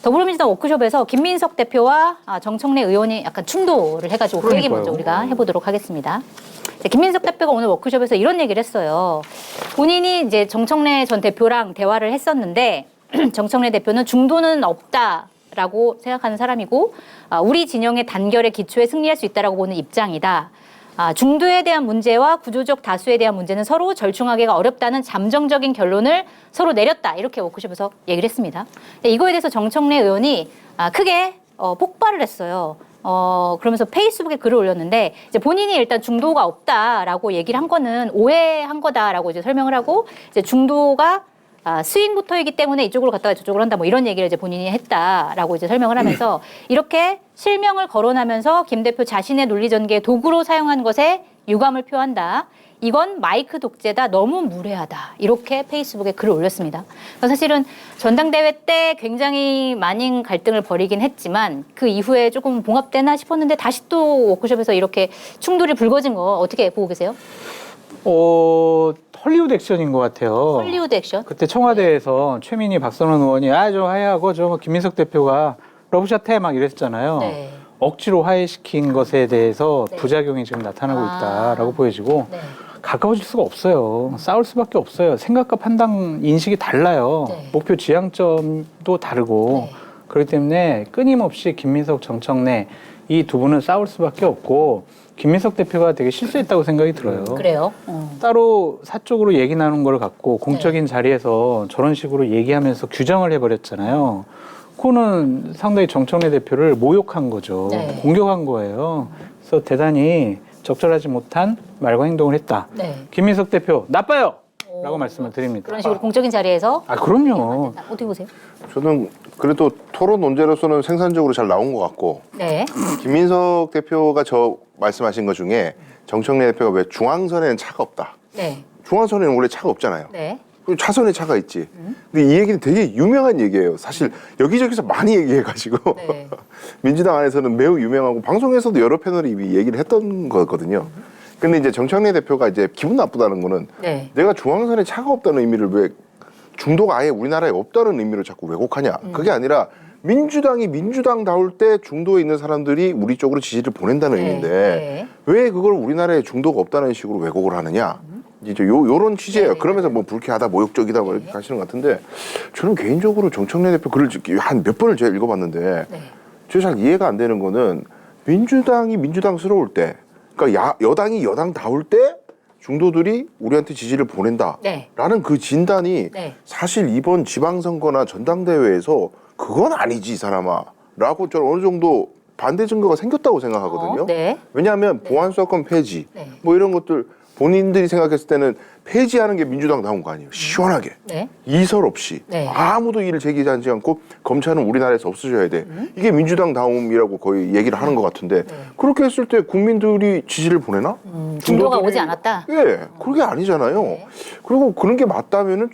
더불어민주당 워크숍에서 김민석 대표와 정청래 의원이 약간 충돌을 해가지고 그 얘기 먼저 우리가 해보도록 하겠습니다. 김민석 대표가 오늘 워크숍에서 이런 얘기를 했어요. 본인이 이제 정청래 전 대표랑 대화를 했었는데 정청래 대표는 중도는 없다라고 생각하는 사람이고 우리 진영의 단결의 기초에 승리할 수 있다라고 보는 입장이다. 중도에 대한 문제와 구조적 다수에 대한 문제는 서로 절충하기가 어렵다는 잠정적인 결론을 서로 내렸다. 이렇게 워크숍에서 얘기를 했습니다. 이거에 대해서 정청래 의원이 크게 폭발을 했어요. 그러면서 페이스북에 글을 올렸는데 이제 본인이 일단 중도가 없다라고 얘기를 한 거는 오해한 거다라고 이제 설명을 하고 이제 중도가 스윙부터이기 때문에 이쪽으로 갔다가 저쪽으로 한다 뭐 이런 얘기를 이제 본인이 했다라고 이제 설명을 하면서 이렇게 실명을 거론하면서 김 대표 자신의 논리 전개의 도구로 사용한 것에 유감을 표한다. 이건 마이크 독재다. 너무 무례하다. 이렇게 페이스북에 글을 올렸습니다. 사실은 전당대회 때 굉장히 많은 갈등을 벌이긴 했지만 그 이후에 조금 봉합되나 싶었는데 다시 또 워크숍에서 이렇게 충돌이 불거진 거 어떻게 보고 계세요? 헐리우드 액션인 것 같아요. 헐리우드 액션? 그때 청와대에서 최민희 박선원 의원이 좀 화해하고 저 김민석 대표가 러브샷 해 막 이랬잖아요. 네. 억지로 화해시킨 것에 대해서 네. 부작용이 지금 나타나고 있다라고 보여지고 네. 가까워질 수가 없어요. 싸울 수밖에 없어요. 생각과 판단 인식이 달라요. 네. 목표 지향점도 다르고 네. 그렇기 때문에 끊임없이 김민석, 정청래 이 두 분은 싸울 수밖에 없고 김민석 대표가 되게 실수했다고 생각이 들어요. 그래요? 따로 사적으로 얘기 나눈 걸 갖고 공적인 자리에서 저런 식으로 얘기하면서 규정을 해버렸잖아요. 그거는 상당히 정청래 대표를 모욕한 거죠. 네. 공격한 거예요. 그래서 대단히 적절하지 못한 말과 행동을 했다. 네. 김민석 대표 나빠요! 라고 말씀을 드립니다. 그런 식으로 공적인 자리에서 그럼요. 어떻게 보세요? 저는 그래도 토론 논제로서는 생산적으로 잘 나온 것 같고 네. 김민석 대표가 저 말씀하신 것 중에 정청래 대표가 왜 중앙선에는 차가 없다. 네. 중앙선에는 원래 차가 없잖아요. 네. 그리고 차선에 차가 있지. 근데 이 얘기는 되게 유명한 얘기예요. 사실 여기저기서 많이 얘기해가지고 네. 민주당 안에서는 매우 유명하고 방송에서도 여러 패널이 이미 얘기를 했던 거거든요. 근데 이제 정청래 대표가 이제 기분 나쁘다는 거는 네. 내가 중앙선에 차가 없다는 의미를 왜 중도가 아예 우리나라에 없다는 의미로 자꾸 왜곡하냐. 그게 아니라 민주당이 민주당다울 때 중도에 있는 사람들이 우리 쪽으로 지지를 보낸다는 네. 의미인데 네. 왜 그걸 우리나라에 중도가 없다는 식으로 왜곡을 하느냐. 이제 요런 취지예요. 네. 그러면서 뭐 불쾌하다, 모욕적이다 뭐 이렇게 하시는 것 같은데 저는 개인적으로 정청래 대표 글을 한 몇 번을 제가 읽어봤는데 네. 제가 잘 이해가 안 되는 거는 민주당이 민주당스러울 때 그러니까 여당이 여당다울 때 중도들이 우리한테 지지를 보낸다라는 네. 그 진단이 네. 사실 이번 지방선거나 전당대회에서 그건 아니지 이 사람아 라고 저는 어느 정도 반대 증거가 생겼다고 생각하거든요. 네. 왜냐하면 보안수사권 폐지 네. 뭐 이런 것들 본인들이 생각했을 때는 폐지하는 게 민주당다운 거 아니에요. 시원하게. 네. 이설 없이 네. 아무도 이를 제기하지 않고 검찰은 우리나라에서 없어져야 돼. 이게 민주당다움이라고 거의 얘기를 하는 것 같은데 그렇게 했을 때 국민들이 지지를 보내나? 중도가 중도들이- 오지 않았다? 예, 그게 아니잖아요. 네. 그리고 그런 게 맞다면은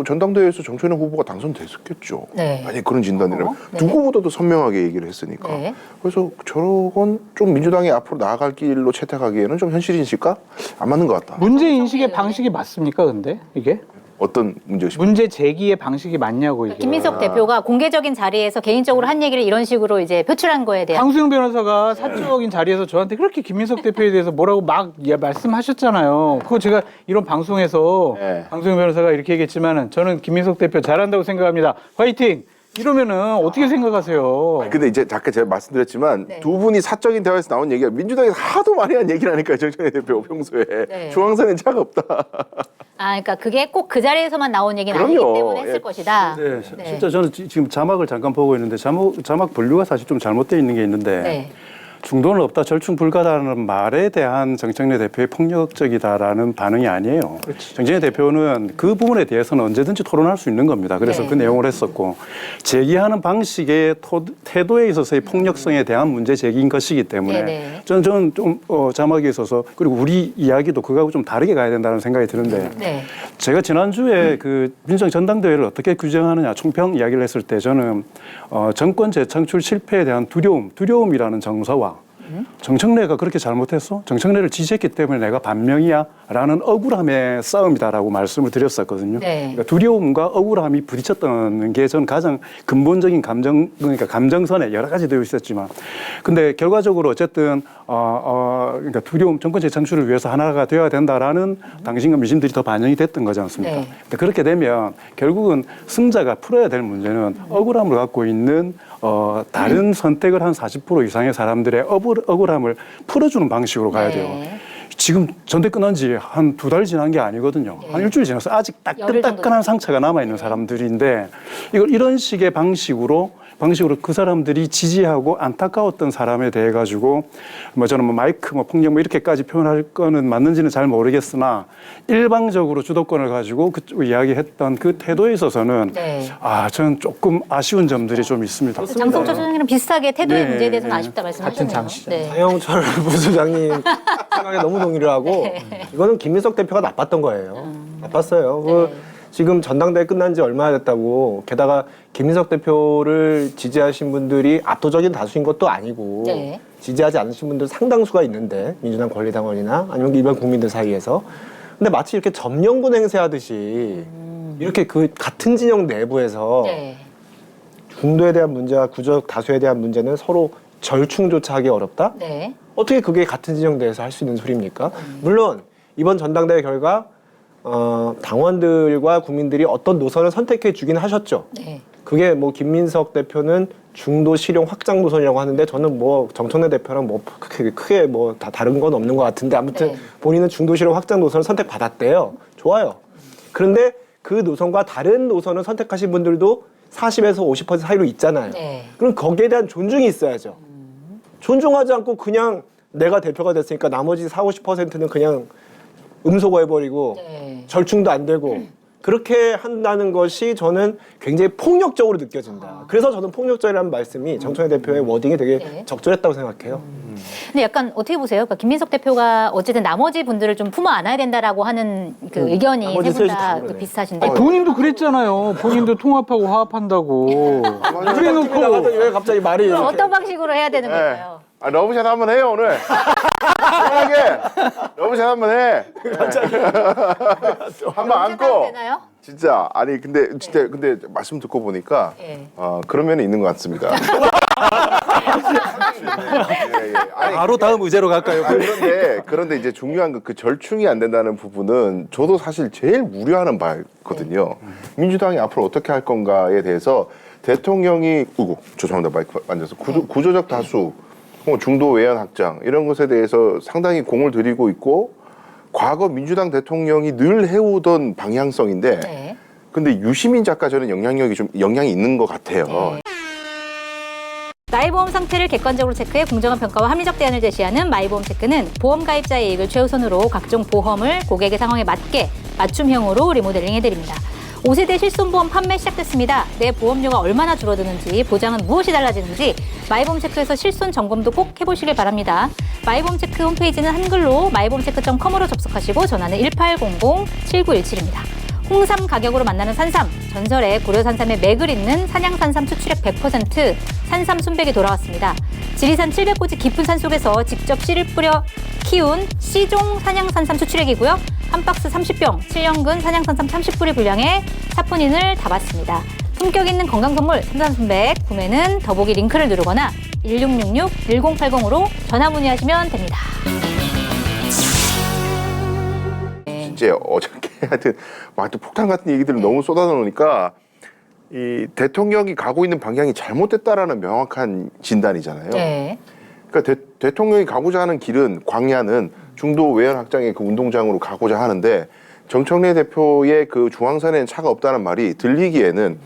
전당대회에서 정청래 후보가 당선됐었겠죠. 네. 만약 그런 진단이라면 네. 누구보다도 선명하게 얘기를 했으니까. 네. 그래서 저건 좀 민주당이 앞으로 나아갈 길로 채택하기에는 좀 현실인식과 안 맞는 것 같다. 문제 인식의 방식이 맞습니까, 근데 이게? 어떤 문제가 문제 제기의 방식이 맞냐고 이게. 김민석 대표가 공개적인 자리에서 개인적으로 한 얘기를 이런 식으로 이제 표출한 거에 대한 강수영 변호사가 사적인 자리에서 저한테 그렇게 김민석 대표에 대해서 뭐라고 막 말씀하셨잖아요. 그거 제가 이런 방송에서 네. 강수영 변호사가 이렇게 얘기했지만은 저는 김민석 대표 잘한다고 생각합니다. 화이팅! 이러면은 어떻게 생각하세요? 근데 이제 잠깐 제가 말씀드렸지만 네. 두 분이 사적인 대화에서 나온 얘기가 민주당에서 하도 많이 한 얘기라니까요. 정청래 대표 평소에 네. 중앙선엔 차가 없다. 그러니까 그게 꼭 그 자리에서만 나온 얘기는 그럼요. 아니기 때문에 했을 예. 것이다. 네, 네. 진짜 저는 지금 자막을 잠깐 보고 있는데 자막 분류가 사실 좀 잘못되어 있는 게 있는데 네. 중도는 없다, 절충 불가다라는 말에 대한 정청래 대표의 폭력적이다라는 반응이 아니에요. 정청래 대표는 그 부분에 대해서는 언제든지 토론할 수 있는 겁니다. 그래서 네. 그 내용을 했었고 제기하는 방식의 태도에 있어서의 폭력성에 대한 문제 제기인 것이기 때문에 네. 저는 좀 자막에 있어서 그리고 우리 이야기도 그거하고 좀 다르게 가야 된다는 생각이 드는데 네. 제가 지난주에 그 민주당 전당대회를 어떻게 규정하느냐 총평 이야기를 했을 때 저는 정권 재창출 실패에 대한 두려움이라는 정서와 정청래가 그렇게 잘못했어? 정청래를 지지했기 때문에 내가 반명이야? 라는 억울함의 싸움이다라고 말씀을 드렸었거든요. 네. 그러니까 두려움과 억울함이 부딪혔다는 게 전 가장 근본적인 그러니까 감정선에 여러 가지 되어 있었지만, 근데 결과적으로 어쨌든 그러니까 두려움, 정권 재창출을 위해서 하나가 되어야 된다라는 당신과 미신들이 더 반영이 됐던 거지 않습니까? 네. 근데 그렇게 되면 결국은 승자가 풀어야 될 문제는 억울함을 갖고 있는 다른 선택을 한 40% 이상의 사람들의 억울함을 풀어주는 방식으로 가야 돼요. 네. 지금 전대 끝난 지 한 2달 지난 게 아니거든요. 한 일주일 지났어요. 아직 열흘 정도 따끈따끈한 상처가 남아있는 사람들인데 이걸 이런 식의 방식으로 그 사람들이 지지하고 안타까웠던 사람에 대해 가지고 뭐 저는 뭐 마이크 뭐 폭력 뭐 이렇게까지 표현할 거는 맞는지는 잘 모르겠으나 일방적으로 주도권을 가지고 그쪽 이야기했던 그 태도에 있어서는 네. 저는 조금 아쉬운 점들이 좀 있습니다. 장성철 소장님이랑 비슷하게 태도의 네, 문제에 대해서는 네. 아쉽다 말씀하셨네요. 같은 장시죠. 네. 장영철 부소장님 생각에 너무 동의를 하고 이거는 김민석 대표가 나빴던 거예요. 나빴어요. 그 지금 전당대회 끝난 지 얼마나 됐다고, 게다가 김민석 대표를 지지하신 분들이 압도적인 다수인 것도 아니고 네. 지지하지 않으신 분들 상당수가 있는데, 민주당 권리당원이나 아니면 일반 국민들 사이에서. 근데 마치 이렇게 점령군 행세하듯이 이렇게 그 같은 진영 내부에서 네. 중도에 대한 문제와 구적 다수에 대한 문제는 서로 절충조차 하기 어렵다? 네. 어떻게 그게 같은 진영 내에서 할 수 있는 소리입니까? 물론 이번 전당대회 결과 당원들과 국민들이 어떤 노선을 선택해 주긴 하셨죠. 네. 그게 뭐 김민석 대표는 중도 실용 확장 노선이라고 하는데, 저는 뭐 정청래 대표랑 뭐 크게 뭐 다 다른 건 없는 것 같은데, 아무튼 네. 본인은 중도 실용 확장 노선을 선택받았대요. 좋아요. 그런데 그 노선과 다른 노선을 선택하신 분들도 40에서 50% 사이로 있잖아요. 네. 그럼 거기에 대한 존중이 있어야죠. 존중하지 않고 그냥 내가 대표가 됐으니까 나머지 40, 50%는 그냥 음소거해버리고 네. 절충도 안 되고 그렇게 한다는 것이 저는 굉장히 폭력적으로 느껴진다. 그래서 저는 폭력적이라는 말씀이 정청래 대표의 워딩이 되게 네. 적절했다고 생각해요. 근데 약간 어떻게 보세요? 그러니까 김민석 대표가 어쨌든 나머지 분들을 좀 품어 안아야 된다라고 하는 그 의견이 나머지 세 분 셋이 다 다 그러네. 비슷하신데. 본인도 그랬잖아요. 본인도 통합하고 화합한다고. 그래놓고 왜 갑자기 말이 그럼 어떤 방식으로 해야 되는 걸까요? 러브샷 한번 해요 오늘. 편하게 러브샷 한번 해. 한번 안고. 되나요? 진짜 아니 근데 진짜 근데 말씀 듣고 보니까 예. 그런 면이 있는 것 같습니다. 예, 예. 아니, 바로 다음 의제로 갈까요? 그런데 이제 중요한 그 절충이 안 된다는 부분은 저도 사실 제일 우려하는 바거든요. 민주당이 앞으로 어떻게 할 건가에 대해서 대통령이 죄송합니다 마이크 만져서 구조적 다수, 중도 외연 확장 이런 것에 대해서 상당히 공을 들이고 있고 과거 민주당 대통령이 늘 해오던 방향성인데 네. 근데 유시민 작가 저는 영향이 있는 것 같아요. 네. 나의 보험 상태를 객관적으로 체크해 공정한 평가와 합리적 대안을 제시하는 마이보험 체크는 보험 가입자의 이익을 최우선으로 각종 보험을 고객의 상황에 맞게 맞춤형으로 리모델링 해드립니다. 5세대 실손보험 판매 시작됐습니다. 내 보험료가 얼마나 줄어드는지, 보장은 무엇이 달라지는지 마이보험 체크에서 실손 점검도 꼭 해보시길 바랍니다. 마이보험 체크 홈페이지는 한글로 마이보험체크.com으로 접속하시고 전화는 1800-7917입니다. 홍삼 가격으로 만나는 산삼, 전설의 고려 산삼의 맥을 잇는 산양 산삼 수출액 100%, 산삼 순백이 돌아왔습니다. 지리산 700고지 깊은 산 속에서 직접 씨를 뿌려 키운 C종 산양 산삼 수출액이고요. 한 박스 30병, 7년근 산양 산삼 30뿌리 분량의 사포닌을 담았습니다. 품격 있는 건강 선물 산삼 순백 구매는 더보기 링크를 누르거나 1666-1080으로 전화 문의하시면 됩니다. 진짜 어저께 하여튼 막 또 폭탄 같은 얘기들을 너무 쏟아놓으니까 이 대통령이 가고 있는 방향이 잘못됐다라는 명확한 진단이잖아요. 네. 그러니까 대통령이 가고자 하는 길은 광야는 중도 외연 확장의 그 운동장으로 가고자 하는데 정청래 대표의 그 중앙선에는 차가 없다는 말이 들리기에는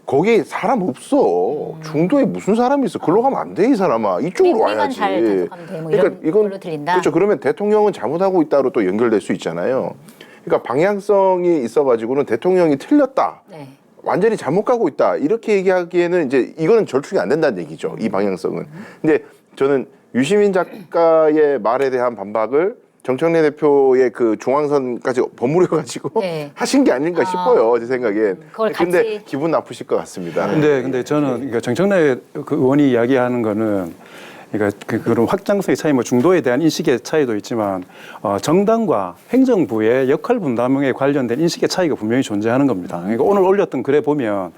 거기 사람 없어. 중도에 무슨 사람이 있어. 글로 가면 안 돼, 이 사람아. 이쪽으로 우리만 와야지. 잘 단속하면 돼. 뭐 이런 걸로 들린다. 그렇죠. 그러면 대통령은 잘못하고 있다로 또 연결될 수 있잖아요. 그러니까 방향성이 있어가지고는 대통령이 틀렸다. 네. 완전히 잘못 가고 있다. 이렇게 얘기하기에는 이제 이거는 절충이 안 된다는 얘기죠. 이 방향성은. 근데 저는 유시민 작가의 말에 대한 반박을 정청래 대표의 그 중앙선까지 버무려가지고 네. 하신 게 아닌가 싶어요. 제 생각엔. 그걸 근데 같이- 기분 나쁘실 것 같습니다. 근데 저는 그러니까 정청래 그 의원이 이야기하는 거는 그러니까 그런 확장성의 차이, 뭐 중도에 대한 인식의 차이도 있지만 정당과 행정부의 역할 분담에 관련된 인식의 차이가 분명히 존재하는 겁니다. 그러니까 오늘 올렸던 글에 보면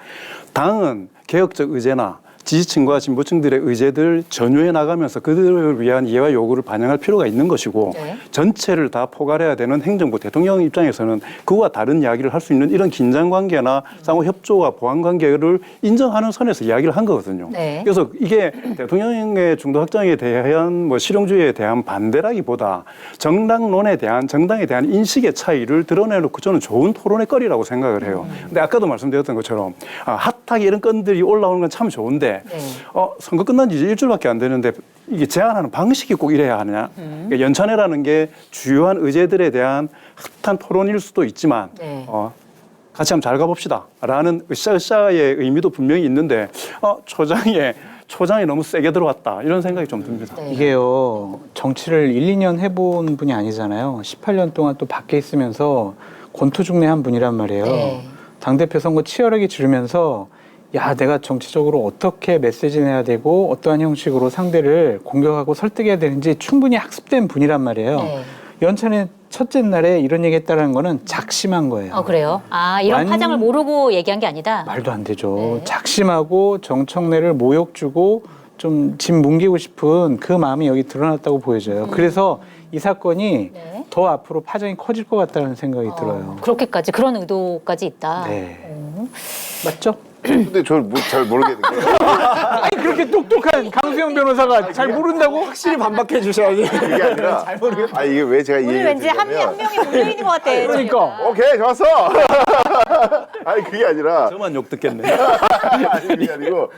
당은 개혁적 의제나 지지층과 진보층들의 의제들 전유해 나가면서 그들을 위한 이해와 요구를 반영할 필요가 있는 것이고 네. 전체를 다 포괄해야 되는 행정부 대통령 입장에서는 그와 다른 이야기를 할 수 있는 이런 긴장관계나 상호 협조와 보완관계를 인정하는 선에서 이야기를 한 거거든요. 네. 그래서 이게 대통령의 중도 확장에 대한 뭐 실용주의에 대한 반대라기보다 정당론에 대한 정당에 대한 인식의 차이를 드러내놓고 저는 좋은 토론의 거리라고 생각을 해요. 근데 아까도 말씀드렸던 것처럼 핫하게 이런 건들이 올라오는 건 참 좋은데 네. 선거 끝난 지 이제 일주일밖에 안 되는데 이게 제안하는 방식이 꼭 이래야 하느냐. 그러니까 연찬회라는 게 주요한 의제들에 대한 핫한 토론일 수도 있지만 네. 같이 한번 잘 가봅시다 라는 으쌰으쌰의 의미도 분명히 있는데 초장에 너무 세게 들어왔다 이런 생각이 좀 듭니다. 네. 이게요, 정치를 1, 2년 해본 분이 아니잖아요. 18년 동안 또 밖에 있으면서 권투중례한 분이란 말이에요. 네. 당대표 선거 치열하게 치르면서 야, 내가 정치적으로 어떻게 메시지 내야 되고 어떠한 형식으로 상대를 공격하고 설득해야 되는지 충분히 학습된 분이란 말이에요. 네. 연찬의 첫째 날에 이런 얘기 했다는 거는 작심한 거예요. 그래요? 이런 파장을 모르고 얘기한 게 아니다? 말도 안 되죠. 네. 작심하고 정청래를 모욕 주고 좀 짐 뭉개고 싶은 그 마음이 여기 드러났다고 보여져요. 그래서 이 사건이 네. 더 앞으로 파장이 커질 것 같다는 생각이 들어요. 그렇게까지 그런 의도까지 있다. 네. 맞죠? 근데 저 잘 모르겠는 게 아니 그렇게 똑똑한 강수영 변호사가 잘 모른다고? 확실히 반박해 주셔야지. 그게 아니라 이게 왜 제가 이 오늘 얘기를 왠지 한 드리냐면 명이 몰려 있는 것 같아. 그러니까. 오케이 좋았어. 아니 그게 아니라 저만 욕 듣겠네. 아니 그게 아니고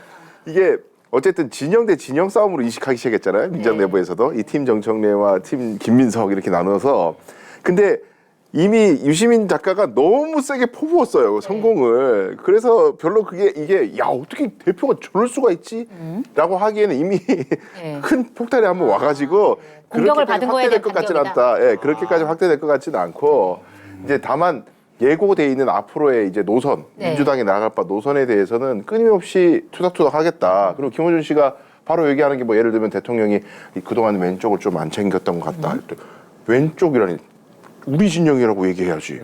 이게 어쨌든 진영 대 진영 싸움으로 인식하기 시작했잖아요. 민주당 내부에서도 이 팀 정청래와 팀 김민석 이렇게 나눠서. 근데 이미 유시민 작가가 너무 세게 퍼부었어요 성공을. 그래서 별로 이게 야 어떻게 대표가 저럴 수가 있지? 라고 하기에는 이미 큰 폭탄이 한번 와가지고 공격을 그렇게까지 받은 거에 확대될 대한 것 같지는 반격이다. 않다. 예, 그렇게까지 확대될 것 같지는 않고 이제 다만 예고돼 있는 앞으로의 이제 노선, 네. 민주당이 나갈 바 노선에 대해서는 끊임없이 투닥투닥 하겠다. 그리고 김호준 씨가 바로 얘기하는 게 뭐 예를 들면 대통령이 그동안 왼쪽을 좀 안 챙겼던 것 같다. 왼쪽이라니 우리 진영이라고 얘기해야지.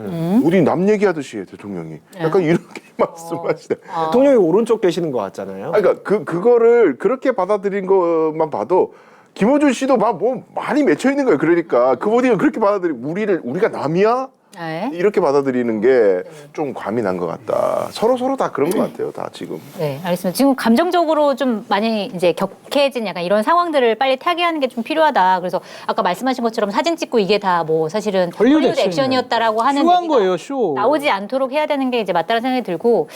어디 남 얘기하듯이 해 대통령이. 약간 이렇게 말씀하시다. 대통령이 오른쪽 계시는 것 같잖아요. 그러니까 그거를 그렇게 받아들인 것만 봐도 김호준 씨도 막 뭐 많이 맺혀 있는 거예요. 그러니까 그 모딩을 그렇게 우리가 남이야? 네. 이렇게 받아들이는 게 좀 과민한 것 같다. 서로 다 그런 것 같아요. 다 지금. 네, 알겠습니다. 지금 감정적으로 좀 많이 이제 격해진 약간 이런 상황들을 빨리 타개하는 게 좀 필요하다. 그래서 아까 말씀하신 것처럼 사진 찍고 이게 다 뭐 사실은 헐리우드 액션이었다라고 하는 쇼한 얘기가 거예요, 쇼. 나오지 않도록 해야 되는 게 이제 맞다는 생각이 들고.